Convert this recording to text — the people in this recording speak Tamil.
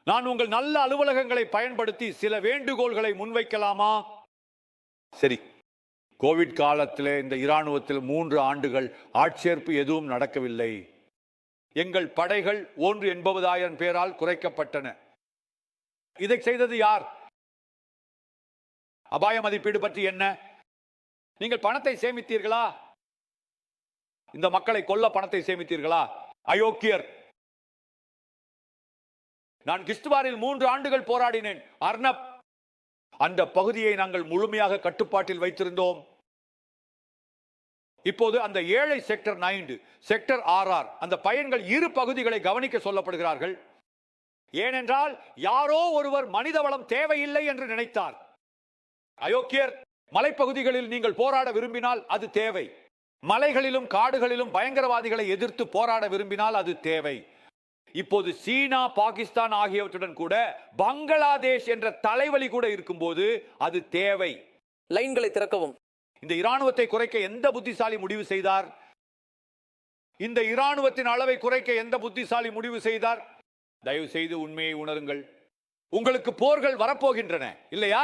நான் உங்கள் நல்ல அலுவலகங்களை பயன்படுத்தி சில வேண்டுகோள்களை முன்வைக்கலாமா? சரி, கோவிட் காலத்தில் இந்த இராணுவத்தில் 3 ஆண்டுகள் ஆட்சேர்ப்பு எதுவும் நடக்கவில்லை. எங்கள் படைகள் 180,000 பேரால் குறைக்கப்பட்டன. இதை செய்தது யார்? அபாய மதிப்பீடு பற்றி என்ன? நீங்கள் பணத்தை சேமித்தீர்களா? இந்த மக்களை கொல்ல பணத்தை சேமித்தீர்களா? அயோக்கியர். நான் கிஷ்த்வாரில் 3 ஆண்டுகள் போராடினேன். அர்னப், அந்த பகுதியை நாங்கள் முழுமையாக கட்டுப்பாட்டில் வைத்திருந்தோம். இப்போது அந்த ஏழை செக்டர் 9, செக்டர் RR, அந்த பையன்கள் 2 பகுதிகளை கவனிக்க சொல்லப்படுகிறார்கள். ஏனென்றால் யாரோ ஒருவர் மனித வளம் தேவையில்லை என்று நினைத்தார். அயோக்கியர். மலைப்பகுதிகளில் நீங்கள் போராட விரும்பினால் அது தேவை. மலைகளிலும் காடுகளிலும் பயங்கரவாதிகளை எதிர்த்து போராட விரும்பினால் அது தேவை. இப்போது சீனா, பாகிஸ்தான் ஆகியவற்றுடன் கூட பங்களாதேஷ் என்ற தலைவலி கூட இருக்கும்போது அது தேவை. லைன்களை திறக்கவும். இந்த இராணுவத்தை குறைக்க எந்த புத்திசாலி முடிவு செய்தார்? இந்த இராணுவத்தின் அளவை குறைக்க எந்த புத்திசாலி முடிவு செய்தார்? தயவு செய்து உண்மையை உணருங்கள். உங்களுக்கு போர்கள் வரப்போகின்றன இல்லையா?